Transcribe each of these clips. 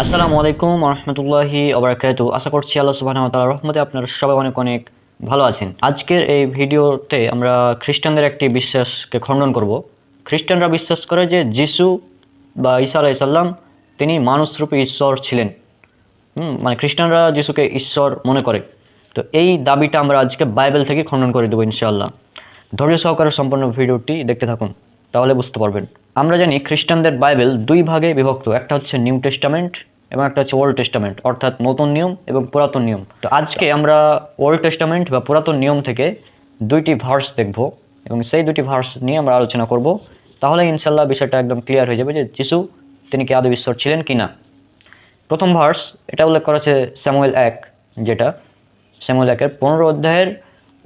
আসসালামু আলাইকুম রহমতুল্লাহি ওবারাকাতু। আশা করছি আল্লাহ সুবহানাহু ওয়া তাআলার রহমতে আপনারা সবাই অনেক অনেক ভালো আছেন। আজকের এই ভিডিওতে আমরা খ্রিস্টানদের একটি বিশ্বাসকে খণ্ডন করব। খ্রিস্টানরা বিশ্বাস করে যে যিশু বা ঈসা আলাইহিস সালাম তিনি মানুষরূপী ঈশ্বর ছিলেন। মানে খ্রিস্টানরা যিশুকে ঈশ্বর মনে করে। তো এই দাবিটা আমরা আজকে বাইবেল থেকে খণ্ডন করে দেবো ইনশাআল্লাহ। ধৈর্য সহকারে সম্পূর্ণ ভিডিওটি দেখতে থাকুন, তাহলে বুঝতে পারবেন। আমরা জানি খ্রিস্টানদের বাইবেল দুই ভাগে বিভক্ত, একটা হচ্ছে নিউ টেস্টামেন্ট এবং একটা হচ্ছে ওল্ড টেস্টামেন্ট, অর্থাৎ নতুন নিয়ম এবং পুরাতন নিয়ম। তো আজকে আমরা ওল্ড টেস্টামেন্ট বা পুরাতন নিয়ম থেকে দুইটি ভার্স দেখব এবং সেই দুটি ভার্স নিয়ে আমরা আলোচনা করব। তাহলে ইনশাল্লাহ বিষয়টা একদম ক্লিয়ার হয়ে যাবে যে যিশু তিনি কি আদৌ ঈশ্বর ছিলেন কি না। প্রথম ভার্স এটা উল্লেখ করা আছে স্যামুয়েল 1, যেটা স্যামুয়েল 1-এর 15 অধ্যায়ের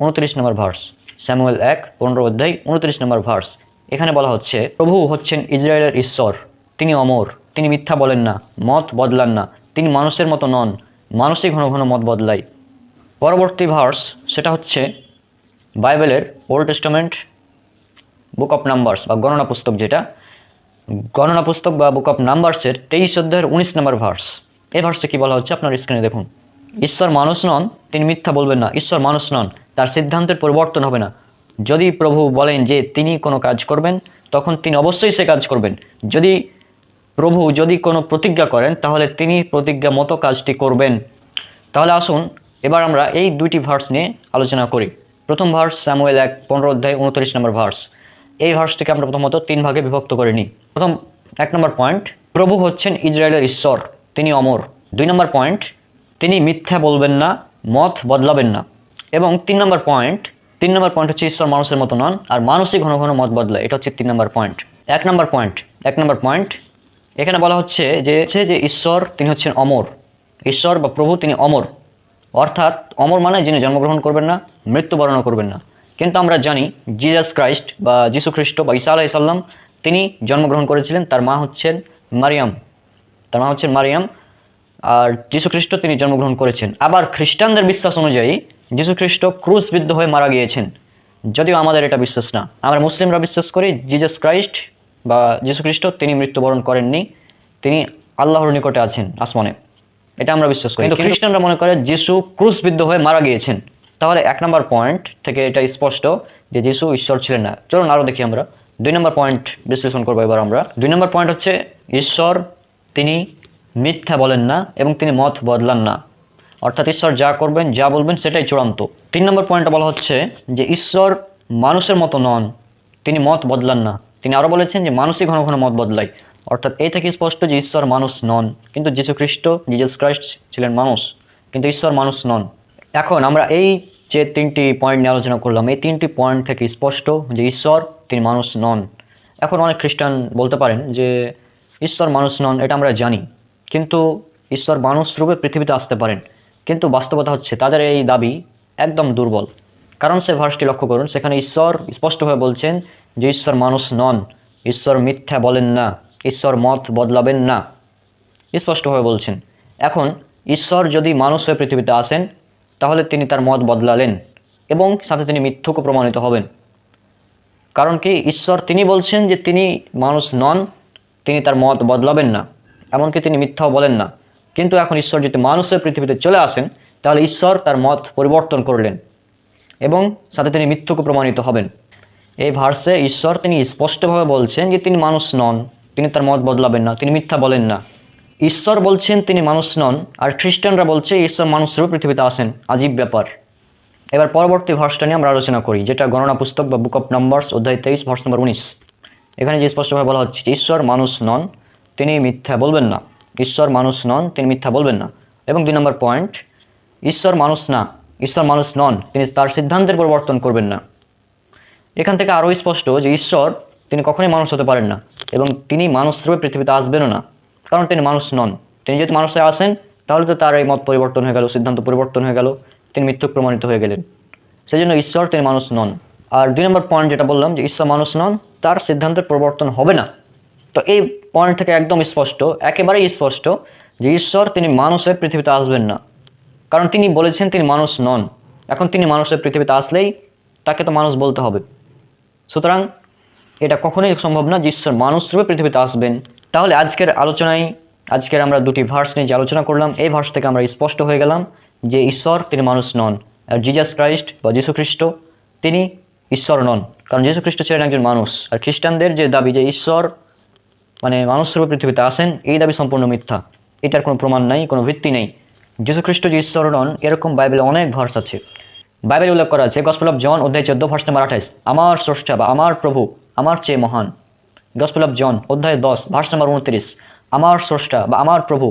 29 নম্বর ভার্স। স্যামুয়েল 1, 15 অধ্যায় 29 নম্বর ভার্স। এখানে বলা হচ্ছে, প্রভু হচ্ছেন ইসরায়েলের ঈশ্বর, তিনি অমর, তিনি মিথ্যা বলেন না, মত বদলান না, তিনি মানুষের মতো নন, মানুষই ঘন ঘন মত বদলায়। পরবর্তী ভার্স সেটা হচ্ছে বাইবেলের old testament book of numbers বা গণনা পুস্তক, যেটা গণনা পুস্তক বা বুক অফ নাম্বারসের 23 অধ্যায়ের 19 নম্বর ভার্স। এই ভার্সে কি বলা হচ্ছে আপনার স্ক্রিনে দেখুন। ঈশ্বর মানুষ নন, তিনি মিথ্যা বলবেন না। ঈশ্বর মানুষ নন, তার সিদ্ধান্তের পরিবর্তন হবে না। যদি প্রভু বলেন যে তিনি কোনো কাজ করবেন, তখন তিনি অবশ্যই সে কাজ করবেন। প্রভু যদি কোনো প্রতিজ্ঞা করেন, তাহলে তিনি প্রতিজ্ঞা মতো কাজটি করবেন। তাহলে আসুন এবার আমরা এই দুইটি ভার্স নিয়ে আলোচনা করি। প্রথম ভার্স স্যামুয়েল 1, 15 অধ্যায় 29 নম্বর ভার্স। এই ভার্সটিকে আমরা প্রথমত 3 ভাগে বিভক্ত করে নিই। প্রথম 1 নম্বর পয়েন্ট, প্রভু হচ্ছেন ইসরায়েলের ঈশ্বর, তিনি অমর। 2 নম্বর পয়েন্ট, তিনি মিথ্যা বলবেন না, মত বদলাবেন না। এবং 3 নম্বর পয়েন্ট হচ্ছে ঈশ্বর মানুষের মতো নন, আর মানুষই ঘন ঘন মত বদলায়। এটা হচ্ছে 3 নম্বর পয়েন্ট। 1 নম্বর পয়েন্ট এখানে বলা হচ্ছে যে ঈশ্বর তিনি হচ্ছেন অমর। ঈশ্বর বা প্রভু তিনি অমর, অর্থাৎ অমর মানে যিনি জন্মগ্রহণ করবেন না, মৃত্যুবরণ করবেন না। কিন্তু আমরা জানি জিজাস ক্রাইস্ট বা যিশু খ্রিস্ট বা ঈসা আলাইহিস সালাম তিনি জন্মগ্রহণ করেছিলেন। তার মা হচ্ছেন মারিয়াম, আর যিশু খ্রিস্ট তিনি জন্মগ্রহণ করেছেন। আবার খ্রিস্টানদের বিশ্বাস অনুযায়ী যিশু খ্রিস্ট ক্রুশবিদ্ধ হয়ে মারা গিয়েছেন, যদিও আমাদের এটা বিশ্বাস না। আমরা মুসলিমরা বিশ্বাস করি জিজাস ক্রাইস্ট বা যিশু খ্রিস্ট তিনি মৃত্যুবরণ করেননি, তিনি আল্লাহর নিকটে আছেন আসমানে। এটা আমরা বিশ্বাস করি। কিন্তু খ্রিস্টানরা মনে করে যিশু ক্রুশবিদ্ধ হয়ে মারা গিয়েছেন। তাহলে 1 নম্বর পয়েন্ট থেকে এটা স্পষ্ট যে যিশু ঈশ্বর ছিলেন না। চলুন আরও দেখি আমরা 2 নম্বর পয়েন্ট বিশ্লেষণ করবো এবার আমরা। 2 নম্বর পয়েন্ট হচ্ছে ঈশ্বর তিনি মিথ্যা বলেন না এবং তিনি মত বদলান না, অর্থাৎ ঈশ্বর যা করবেন যা বলবেন সেটাই চূড়ান্ত। 3 নম্বর পয়েন্টে বলা হচ্ছে যে ঈশ্বর মানুষের মতো নন, তিনি মত বদলান না। তিনি আরও বলেছেন যে মানুষই ঘন ঘন মত বদলায়, অর্থাৎ এই থেকে স্পষ্ট যে ঈশ্বর মানুষ নন। কিন্তু জিজাস ক্রাইস্ট ছিলেন মানুষ, কিন্তু ঈশ্বর মানুষ নন। এখন আমরা এই যে 3টি পয়েন্ট নিয়ে আলোচনা করলাম, এই 3টি পয়েন্ট থেকে স্পষ্ট যে ঈশ্বর তিনি মানুষ নন। এখন অনেক খ্রিস্টান বলতে পারেন যে ঈশ্বর মানুষ নন, এটা আমরা জানি, কিন্তু ঈশ্বর মানুষ রূপে পৃথিবীতে আসতে পারেন। কিন্তু বাস্তবতা হচ্ছে তাদের এই দাবি একদম দুর্বল। কারণ সে ভার্সটি লক্ষ্য করুন, সেখানে ঈশ্বর স্পষ্টভাবে বলছেন যে ঈশ্বর মানুষ নন, ঈশ্বর মিথ্যা বলেন না, ঈশ্বর মত বদলাবেন না, স্পষ্টভাবে বলছেন। এখন ঈশ্বর যদি মানুষ হয়ে পৃথিবীতে আসেন, তাহলে তিনি তার মত বদলালেন এবং সাথে তিনি মিথ্যুকও প্রমাণিত হবেন। কারণ কি, ঈশ্বর তিনি বলছেন যে তিনি মানুষ নন, তিনি তার মত বদলাবেন না, এমনকি তিনি মিথ্যাও বলেন না। কিন্তু এখন ঈশ্বর যদি মানুষ হয়ে পৃথিবীতে চলে আসেন, তাহলে ঈশ্বর তার মত পরিবর্তন করলেন এবং সাথে তিনি মিথ্যুকও প্রমাণিত হবেন। এই ভার্সে ঈশ্বর তিনি স্পষ্টভাবে বলছেন যে তিনি মানুষ নন, তিনি তার মত বদলাবেন না, তিনি মিথ্যা বলেন না। ঈশ্বর বলছেন তিনি মানুষ নন, আর খ্রিস্টানরা বলছে ঈশ্বর মানুষরূপে পৃথিবীতে আসেন। আজীব ব্যাপার। এবার পরবর্তী ভার্সটা নিয়ে আমরা আলোচনা করি, যেটা গণনা পুস্তক বা বুক অফ নাম্বারস অধ্যায় 23 ভার্স নম্বর 19। এখানে যে স্পষ্টভাবে বলা হচ্ছে ঈশ্বর মানুষ নন, তিনি মিথ্যা বলবেন না। ঈশ্বর মানুষ নন, তিনি মিথ্যা বলবেন না। এবং 2 নম্বর পয়েন্ট, ঈশ্বর মানুষ নন, তিনি তার সিদ্ধান্তের পরিবর্তন করবেন না। এখান থেকে আরও স্পষ্ট যে ঈশ্বর তিনি কখনোই মানুষ হতে পারেন না এবং তিনি মানুষ রূপে পৃথিবীতে আসবেনও না, কারণ তিনি মানুষ নন। তিনি যদি মানুষে আসেন, তাহলে তো তার এই মত পরিবর্তন হয়ে গেল, সিদ্ধান্ত পরিবর্তন হয়ে গেল, তিনি মিথ্যুক প্রমাণিত হয়ে গেলেন। সেই জন্য ঈশ্বর তিনি মানুষ নন। আর 2 নম্বর পয়েন্ট যেটা বললাম যে ঈশ্বর মানুষ নন, তার সিদ্ধান্তের পরিবর্তন হবে না। তো এই পয়েন্ট থেকে একদম স্পষ্ট, একেবারেই স্পষ্ট যে ঈশ্বর তিনি মানুষ হয়ে পৃথিবীতে আসবেন না, কারণ তিনি বলেছেন তিনি মানুষ নন। এখন তিনি মানুষ হয়ে পৃথিবীতে আসলেই তাকে তো মানুষ বলতে হবে। সুতরাং এটা কখনোই সম্ভব না যে ঈশ্বর মানুষ রূপে পৃথিবীতে আসবেন। তাহলে আজকের আলোচনায় আজকের আমরা দুটি ভার্স নিয়ে যে আলোচনা করলাম, এই ভার্স থেকে আমরা স্পষ্ট হয়ে গেলাম যে ঈশ্বর তিনি মানুষ নন, আর জিজাস ক্রাইস্ট বা যীশু খ্রিস্ট তিনি ঈশ্বর নন, কারণ যীশু খ্রিস্ট ছিলেন একজন মানুষ। আর খ্রিস্টানদের যে দাবি যে ঈশ্বর মানে মানুষরূপে পৃথিবীতে আসেন, এই দাবি সম্পূর্ণ মিথ্যা। এটার কোনো প্রমাণ নাই, কোনো ভিত্তি নেই। যীশু খ্রিস্ট যে ঈশ্বর নন এরকম বাইবেলে অনেক ভার্স আছে। বাইবেলে উল্লেখ করা আছে গসপেল অফ জন অধ্যায় 14 ভার্স নম্বর 28, আমার স্রষ্টা বা আমার প্রভু আমার চেয়ে মহান। গসপেল অফ জন অধ্যায় 10 ভার্স নম্বর 29, আমার স্রষ্টা বা আমার প্রভু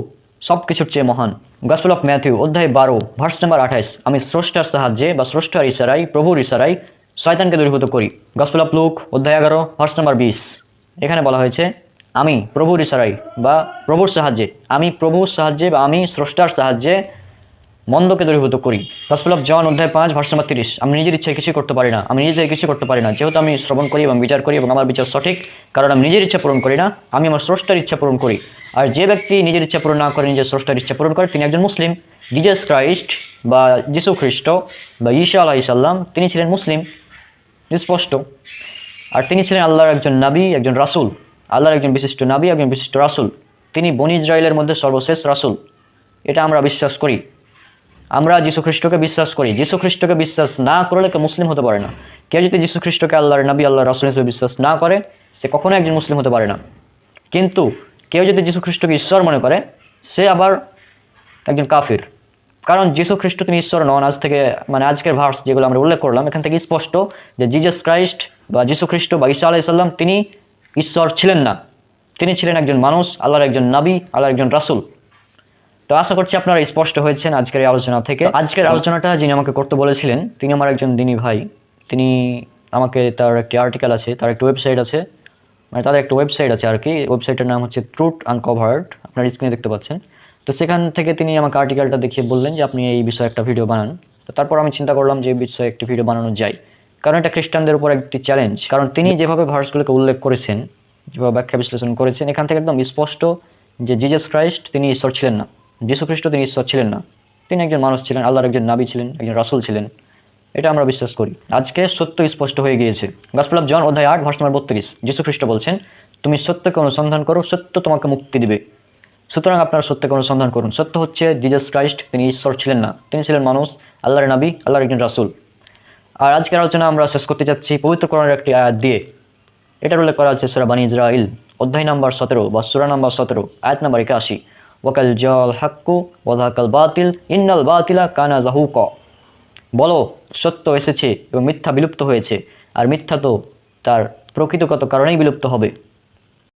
সব কিছুর চেয়ে মহান। গসপেল অফ ম্যাথিউ অধ্যায় 12 ভার্স নম্বর 28, আমি স্রষ্টার সাহায্যে বা স্রষ্টার ইশারায় প্রভুর ইশারায় শয়তানকে দূরীভূত করি। গসপেল অফ লুক অধ্যায় 11 ভার্স নম্বর 20, এখানে বলা হয়েছে আমি প্রভুর ইশারায় বা প্রভুর সাহায্যে, আমি প্রভুর সাহায্যে বা আমি স্রষ্টার সাহায্যে মন্দকে দূরীভূত করি। গসপেল অফ জন অধ্যায় 5 ভার্স নম্বর 30, আমি নিজের ইচ্ছায় কিছু করতে পারি না, আমি নিজে থেকে কিছু করতে পারি না, যেহেতু আমি শ্রবণ করি এবং বিচার করি এবং আমার বিচার সঠিক, কারণ আমি নিজের ইচ্ছা পূরণ করি না, আমি আমার স্রষ্টার ইচ্ছা পূরণ করি। আর যে ব্যক্তি নিজের ইচ্ছা পূরণ না করে নিজের স্রষ্টার ইচ্ছা পূরণ করে তিনি একজন মুসলিম। জিজাস ক্রাইস্ট বা যীশু খ্রিস্ট বা ঈসা আলাইহিস সালাম তিনি ছিলেন মুসলিম, স্পষ্ট। আর তিনি ছিলেন আল্লাহর একজন নবী, একজন রাসূল, আল্লাহর একজন বিশিষ্ট নবী, একজন বিশিষ্ট রাসূল। তিনি বনি ইসরায়েলের মধ্যে সর্বশেষ রাসূল, এটা আমরা বিশ্বাস করি। আমরা যীশু খ্রিস্টকে বিশ্বাস করি। যীশু খ্রিস্টকে বিশ্বাস না করলে কেউ মুসলিম হতে পারে না। কেউ যদি যীশু খ্রিস্টকে আল্লাহর নবী, আল্লাহর রাসূল হিসেবে বিশ্বাস না করে সে কখনোই একজন মুসলিম হতে পারে না। কিন্তু কেউ যদি যীশু খ্রিস্টকে ঈশ্বর মনে করে সে আবার একজন কাফির, কারণ যীশু খ্রিস্ট তিনি ঈশ্বর নন। আজ থেকে মানে আজকের ভার্স যেগুলো আমরা উল্লেখ করলাম এখান থেকে স্পষ্ট যে জিজাস ক্রাইস্ট বা যীশু খ্রিস্ট বা ঈসা আলাইহিস সালাম তিনি ঈশ্বর ছিলেন না, তিনি ছিলেন একজন মানুষ, আল্লাহর একজন নবী, আল্লাহর একজন রাসূল। তো আশা করছি আপনারা স্পষ্ট হয়েছেন আজকের এই আলোচনা থেকে। আজকের আলোচনাটা যিনি আমাকে করতে বলেছিলেন তিনি আমার একজন দিনী ভাই। তিনি আমাকে তার একটি আর্টিকেল আছে, তার একটি ওয়েবসাইট আছে, মানে তাদের একটা ওয়েবসাইট আছে আর কি। ওয়েবসাইটের নাম হচ্ছে ট্রুথ আনকভার্ড, আপনারা স্ক্রিনে দেখতে পাচ্ছেন। তো সেখান থেকে তিনি আমাকে আর্টিকেলটা দেখিয়ে বললেন যে আপনি এই বিষয়ে একটা ভিডিও বানান। তো তারপর আমি চিন্তা করলাম যে এই বিষয়ে একটি ভিডিও বানানো যায়, কারণ এটা খ্রিস্টানদের উপর একটি চ্যালেঞ্জ। কারণ তিনি যেভাবে ভার্সগুলোকে উল্লেখ করেছেন, যেভাবে ব্যাখ্যা বিশ্লেষণ করেছেন, এখান থেকে একদম স্পষ্ট যে জিজাস ক্রাইস্ট তিনি ঈশ্বর ছিলেন না, যীশু খ্রিস্ট তিনি ঈশ্বর ছিলেন না, তিনি একজন মানুষ ছিলেন, আল্লাহর একজন নবী ছিলেন, একজন রাসূল ছিলেন। এটা আমরা বিশ্বাস করি। আজকে সত্য স্পষ্ট হয়ে গিয়েছে। গসপেল অফ জন অধ্যায় 8 ভার্স নম্বর 32, যীশু খ্রিস্ট বলছেন তুমি সত্যকে অনুসন্ধান করো, সত্য তোমাকে মুক্তি দিবে। সুতরাং আপনারা সত্যকে অনুসন্ধান করুন। সত্য হচ্ছে জিজাস ক্রাইস্ট তিনি ঈশ্বর ছিলেন না, তিনি ছিলেন মানুষ, আল্লাহর নবী, আল্লাহর একজন রাসূল। আর আজকের আলোচনা আমরা শেষ করতে যাচ্ছি পবিত্র কোরআনের একটি আয়াত দিয়ে। এটার উল্লেখ করা আছে সূরা বানী ইসরাঈল অধ্যায় নম্বর 17 বা সূরা নম্বর 17 আয়াত নম্বর 81, ওয়াকাল জাল হাক্কু ওয়া যাকাল বাতিল ইন্নাল বাতিলা কানা যাহুকা। বলো সত্য এসেছে এবং মিথ্যা বিলুপ্ত হয়েছে, আর মিথ্যা তো তার প্রকৃতিগত কারণেই বিলুপ্ত হবে।